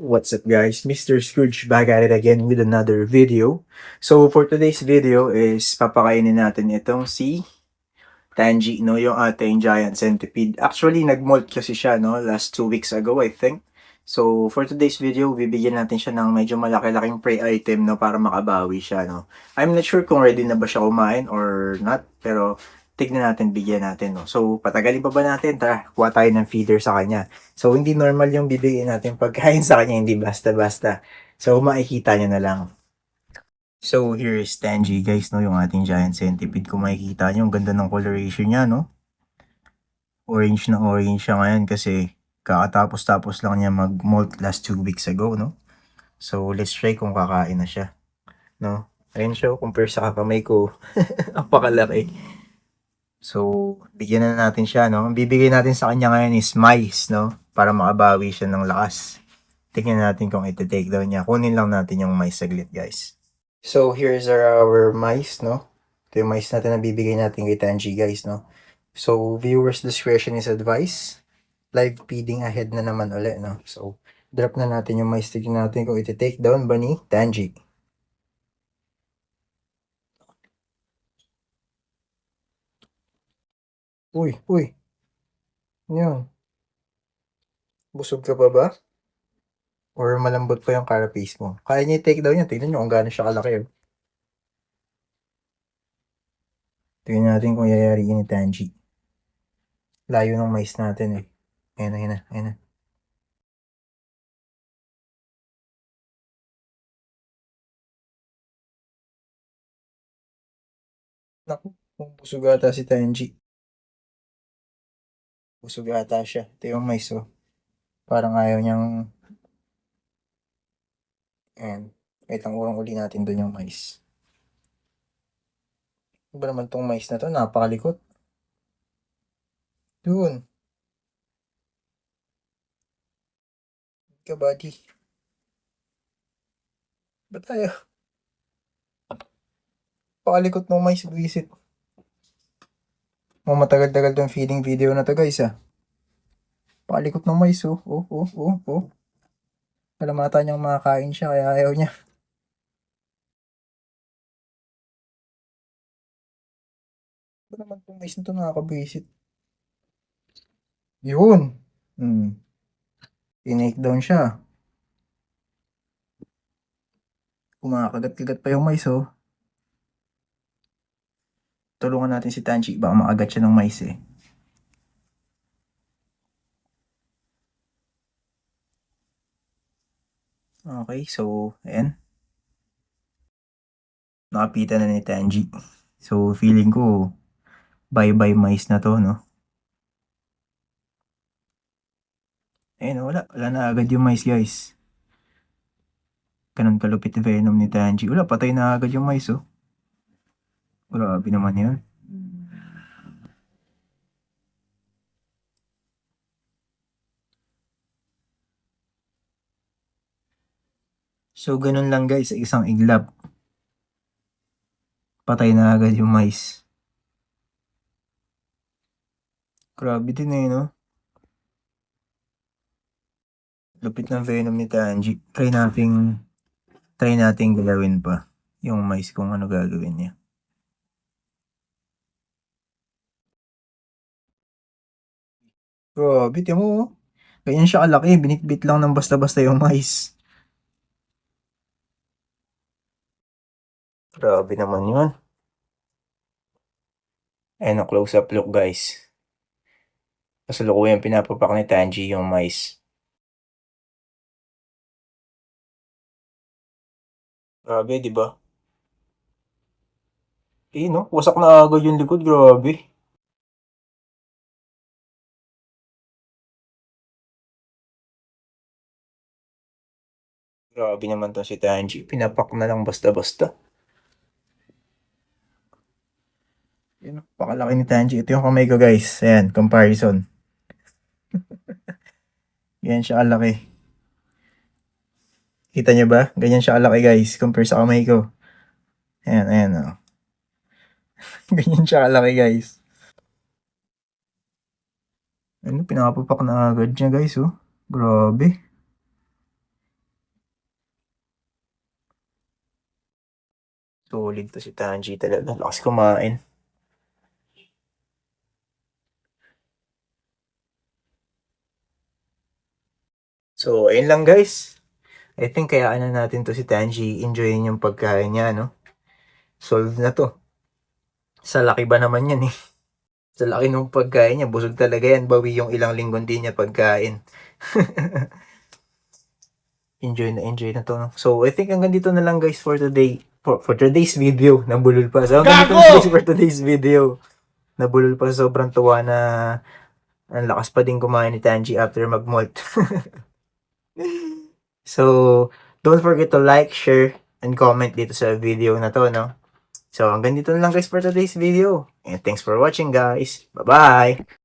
What's up guys? Mr. Scrooge back at it again with another video. So for today's video is papakainin natin itong si Tangy, no? Yung ating giant centipede. Actually, nag-molt kasi siya, no? Last 2 weeks ago, I think. So for today's video, bibigyan natin siya ng medyo malaki-laking prey item, no? Para makabawi siya, no? I'm not sure kung ready na ba siya kumain or not. Pero tignan natin, bigyan natin, no? So patagalin pa ba natin? Tara, kuha tayo ng feeder sa kanya. So, hindi normal yung bibigyan natin pagkain sa kanya, hindi basta-basta. So, makikita nyo na lang. So, here is Tangy, guys, no? Yung ating giant centipede. Kung makikita nyo, ang ganda ng coloration niya, no? Orange na orange siya ngayon kasi kakatapos-tapos lang niya mag-molt last 2 weeks ago, no? So, let's try kung kakain na siya, no? Ayun siya, compare sa kakamay ko. Apakalaki. So, bigyan na natin siya, no? Ang bibigay natin sa kanya ngayon is mice, no? Para makabawi siya ng lakas. Tingnan natin kung iti-take down niya. Kunin lang natin yung mice saglit, guys. So, here's our mice, no? Ito yung mice natin na bibigay natin kay Tangy, guys, no? So, viewers discretion is advised. Live feeding ahead na naman ulit, no? So, drop na natin yung mice. Tingnan natin kung iti-take down ba ni Tangy. Uy, uy. Yan. Busog ka pa ba? Or malambot pa yung carapace mo? Kaya niya i-take down yan. Tingnan nyo kung gaano siya kalaki. Oh. Tingnan natin kung yayariin ni Tangy. Layo ng mice natin eh. Ayan na, ayan na, ayan na. Naku, busog ata si Tangy. Busog ata siya. Ito yung mice oh. Parang ayaw niyang... Ayan. Wait lang, urong uli natin doon yung mice. Ano ba naman tong mice na to? Napakalikot. Doon. Ka buddy. Ba't tayo? Pakalikot ng mice. Visit. Oh, matagal-tagal tong feeding video na to guys ah. Pakalikot ng mice oh. Oh, oh, oh, oh. Alamata niyang makakain siya kaya ayaw niya. Ba naman tong mice na to nakakabisit? Yun. Tinake down siya. Kumakagat-kagat pa yung mice oh. Tulungan natin si Tangy. Baka makagat siya ng mice eh. Okay, so, ayan. Nakapitan na ni Tangy. So, feeling ko, bye-bye mice na to, no? Ayun, wala. Wala na agad yung mice, guys. Ganun kalupit venom ni Tangy. Wala, patay na agad yung mice, oh. Grabe naman yun. So, ganun lang guys, sa isang iglap. Patay na agad yung mice. Grabe din eh, no? Lupit ng venom ni Tangy. Try nating galawin pa yung mice kung ano gagawin niya. Grabe, tiyan mo, oh. Ganyan siya kalaki, binitbit lang ng basta-basta yung mice. Grabe naman yun. Ayan ang close-up look guys. Kasalukuyan pinapapak ni Tangy yung mice. Grabe, di ba? Eh, no? Wasak na agad yung likod, grabe. Grabe naman to si Tangy. Pinapak na lang basta-basta. Yun, pakalaki ni Tangy. Ito yung kamay ko guys. Ayan, comparison. Yan siya kalaki. Kita nyo ba? Ganyan siya kalaki guys. Compare sa kamay ko. Ayan, ayan. Oh. Ganyan siya kalaki guys. Ano, pinapapak na agad niya guys. Oh. Grabe. Tulid to si Tanji talaga. Lakas kumain. So, ayun lang guys. I think kayaan na natin to si Tanji. Enjoyin yung pagkain niya, no? Solve na to. Sa laki ba naman yan eh. Sa laki nung pagkain niya. Busog talaga yan. Bawi yung ilang linggo din niya pagkain. enjoy na to. No? So, I think hanggang dito na lang guys for today. For today's video. Nabulol pa. So, hanggang dito na guys for today's video. Nabulol pa. Sobrang tuwa na ang lakas pa din kumain ni Tanji after mag-molt. So, don't forget to like, share, and comment dito sa video na to, no? So, hanggang dito na lang guys for today's video. And thanks for watching guys. Bye-bye!